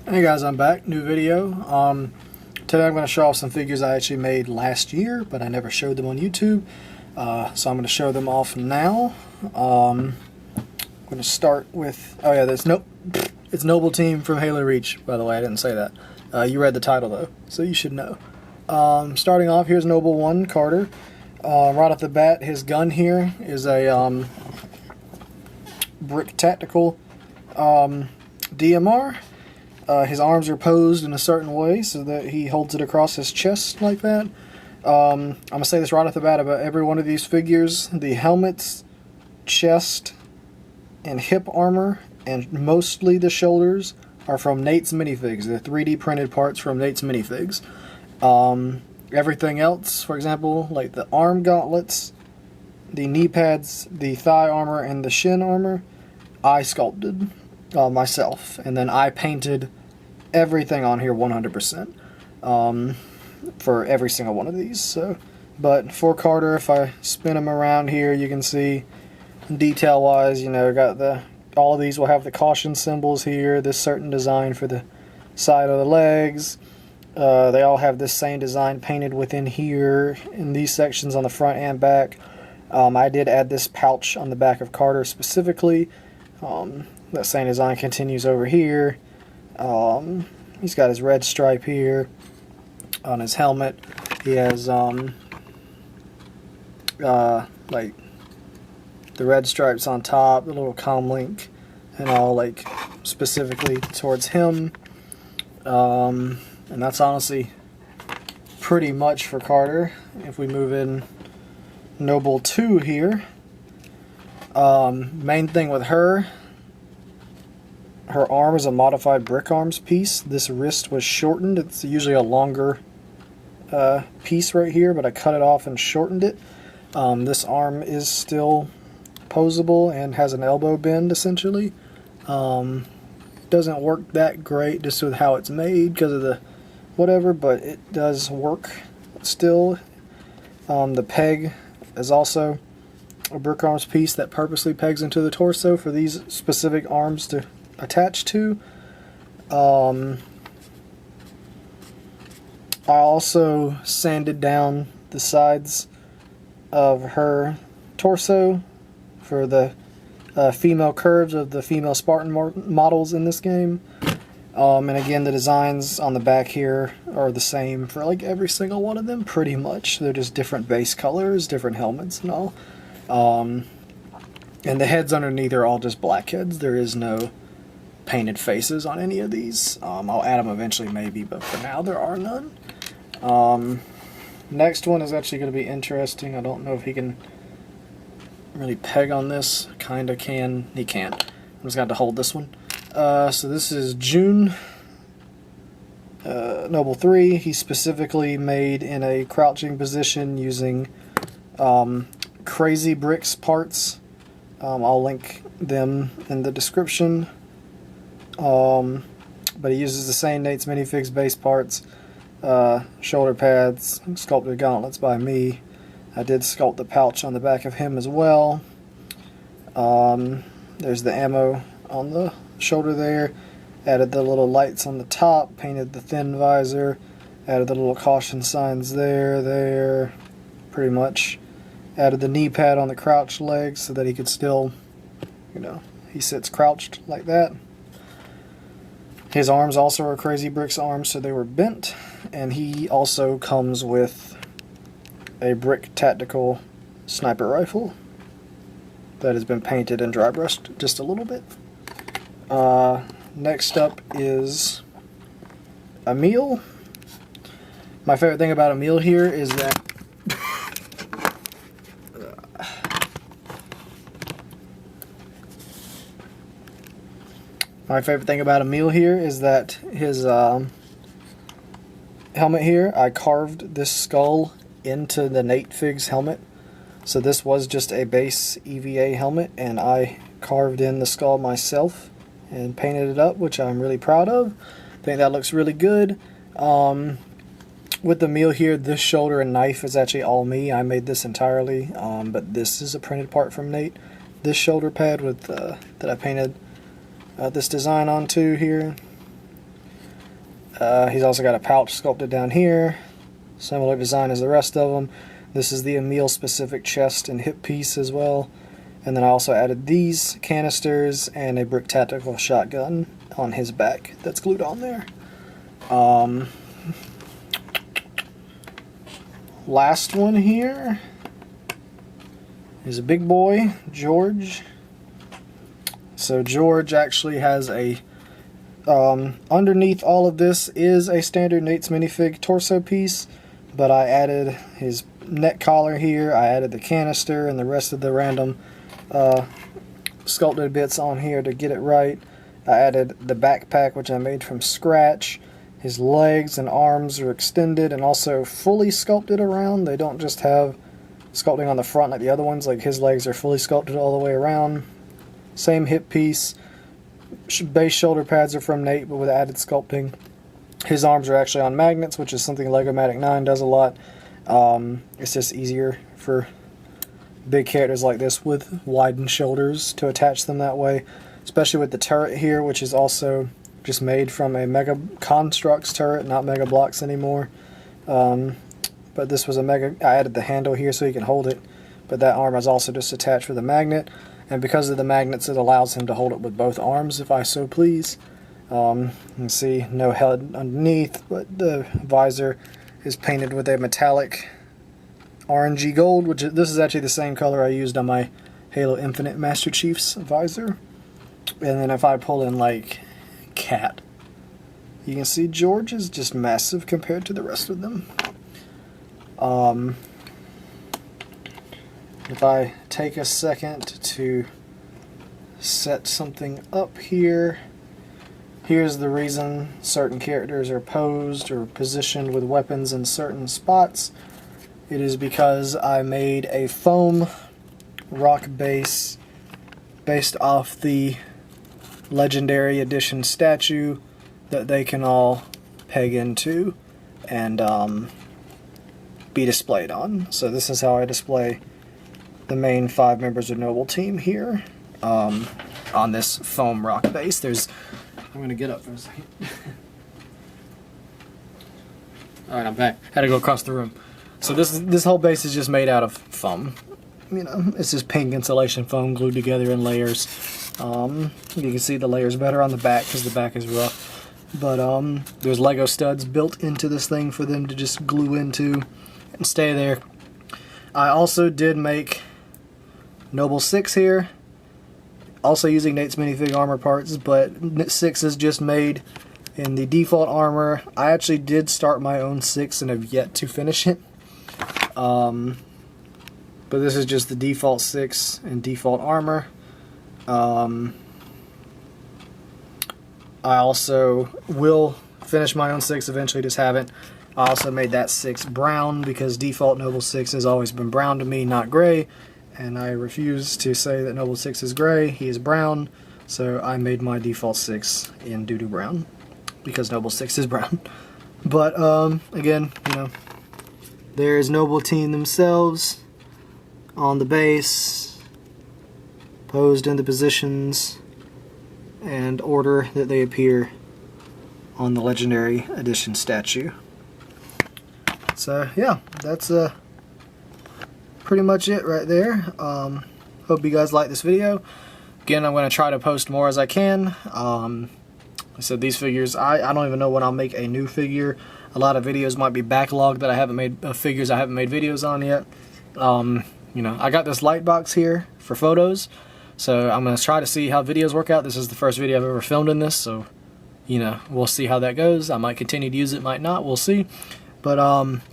Hey guys, I'm back. New video. Today I'm going to show off some figures I actually made last year, but I never showed them on YouTube. So I'm going to show them off now. I'm going to start with, oh yeah, it's Noble Team from Halo Reach, by the way. I didn't say that. You read the title though, so you should know. Starting off, here's Noble 1, Carter. Right off the bat, his gun here is a brick tactical DMR. His arms are posed in a certain way so that he holds it across his chest like that. I'm going to say this right off the bat about every one of these figures. The helmets, chest, and hip armor, and mostly the shoulders, are from Natesminifigs. They're 3D printed parts from Natesminifigs. Everything else, for example, like the arm gauntlets, the knee pads, the thigh armor, and the shin armor, I sculpted myself, and then I painted everything on here 100% for every single one of these. So, but for Carter, if I spin him around here, you can see detail wise, you know, got all of these will have the caution symbols here, this certain design for the side of the legs. They all have this same design painted within here in these sections on the front and back. I did add this pouch on the back of Carter specifically. That same design continues over here. He's got his red stripe here on his helmet. He has like the red stripes on top, the little comm link, and all like specifically towards him. And that's honestly pretty much for Carter. If we move in Noble 2 here, main thing with her arm is a modified brick arms piece. This wrist was shortened. It's usually a longer piece right here, but I cut it off and shortened it. This arm is still posable and has an elbow bend essentially. Doesn't work that great just with how it's made because of the whatever, but it does work still. The peg is also a brick arms piece that purposely pegs into the torso for these specific arms to attach to. I also sanded down the sides of her torso for the female curves of the female Spartan models in this game. And again, the designs on the back here are the same for like every single one of them, pretty much. They're just different base colors, different helmets and all. And the heads underneath are all just black heads. There is no painted faces on any of these. I'll add them eventually maybe, but for now there are none. Next one is actually going to be interesting. I don't know if he can really peg on this. Kinda can. He can't. I'm just going to have to hold this one. So this is June Noble 3. He's specifically made in a crouching position using CrazyBricks parts. I'll link them in the description. But he uses the same Natesminifigs base parts, shoulder pads, sculpted gauntlets by me. I did sculpt the pouch on the back of him as well. There's the ammo on the shoulder there. Added the little lights on the top, painted the thin visor, added the little caution signs there, pretty much. Added the knee pad on the crouched legs so that he could still, you know, he sits crouched like that. His arms also are CrazyBricks arms, so they were bent, and he also comes with a brick tactical sniper rifle that has been painted and dry brushed just a little bit. Next up is Emile. My favorite thing about Emile here is that his helmet here, I carved this skull into the Natefigs helmet. So this was just a base EVA helmet, and I carved in the skull myself and painted it up, which I'm really proud of. I think that looks really good. With the Emile here, this shoulder and knife is actually all me. I made this entirely, but this is a printed part from Nate. This shoulder pad with that I painted this design onto here. He's also got a pouch sculpted down here, similar design as the rest of them. This is the Emile specific chest and hip piece as well. And then I also added these canisters and a brick tactical shotgun on his back that's glued on there. Last one here is a big boy, George. So George actually has a, underneath all of this is a standard Natesminifig torso piece, but I added his neck collar here, I added the canister and the rest of the random sculpted bits on here to get it right. I added the backpack, which I made from scratch. His legs and arms are extended and also fully sculpted around. They don't just have sculpting on the front like the other ones. Like his legs are fully sculpted all the way around. Same hip piece. Base shoulder pads are from Nate, but with added sculpting. His arms are actually on magnets, which is something Lego-Matic 9 does a lot. It's just easier for big characters like this with widened shoulders to attach them that way. Especially with the turret here, which is also just made from a Mega Constructs turret, not Mega Blocks anymore. But this was a Mega. I added the handle here so he can hold it, but that arm is also just attached with a magnet, and because of the magnets it allows him to hold it with both arms if I so please. You can see no head underneath, but the visor is painted with a metallic orangey gold, which this is actually the same color I used on my Halo Infinite Master Chief's visor. And then if I pull in like Cat, you can see George is just massive compared to the rest of them. If I take a second to set something up here, here's the reason certain characters are posed or positioned with weapons in certain spots. It is because I made a foam rock base based off the Legendary Edition statue that they can all peg into and be displayed on. So this is how I display the main 5 members of Noble Team here on this foam rock base. I'm going to get up for a second. Alright, I'm back. Had to go across the room. So this whole base is just made out of foam. You know, it's just pink insulation foam glued together in layers. You can see the layers better on the back because the back is rough. But there's Lego studs built into this thing for them to just glue into and stay there. I also did make Noble 6 here, also using Natesminifig armor parts, but 6 is just made in the default armor. I actually did start my own 6 and have yet to finish it. But this is just the default 6 and default armor. I also will finish my own 6 eventually, just haven't. I also made that 6 brown because default Noble 6 has always been brown to me, not gray. And I refuse to say that Noble 6 is gray, he is brown. So I made my default 6 in doo-doo brown because Noble 6 is brown. But again, you know, there's Noble Team themselves on the base, posed in the positions and order that they appear on the Legendary Edition statue. So yeah, that's pretty much it right there. Hope you guys like this video. Again, I'm going to try to post more as I can. I said these figures, I don't even know when I'll make a new figure. A lot of videos might be backlogged that I haven't made, figures I haven't made videos on yet. You know, I got this light box here for photos, so I'm going to try to see how videos work out. This is the first video I've ever filmed in this, so, you know, we'll see how that goes. I might continue to use it, might not, we'll see. But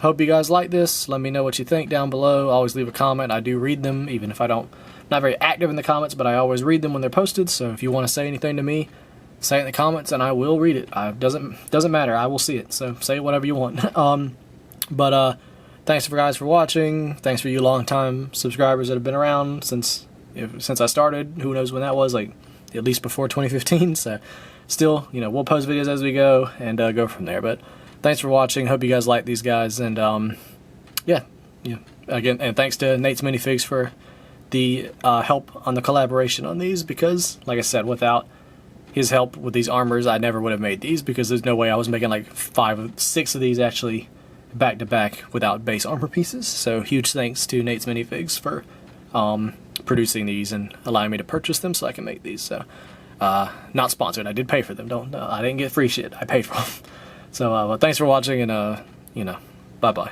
hope you guys like this. Let me know what you think down below. Always leave a comment. I do read them, even if I don't, not very active in the comments, but I always read them when they're posted. So if you want to say anything to me, say it in the comments and I will read it. Doesn't matter, I will see it. So say whatever you want. Thanks for guys for watching. Thanks for you long-time subscribers that have been around since I started. Who knows when that was, like at least before 2015. So still, you know, we'll post videos as we go and go from there. But thanks for watching. Hope you guys like these guys. And yeah, again, and thanks to Natesminifigs for the help on the collaboration on these, because like I said, without his help with these armors, I never would have made these, because there's no way I was making like 6 of these actually back to back without base armor pieces. So huge thanks to Natesminifigs for producing these and allowing me to purchase them so I can make these. So not sponsored, I did pay for them. I didn't get free shit, I paid for them. So well, thanks for watching, and you know, bye bye.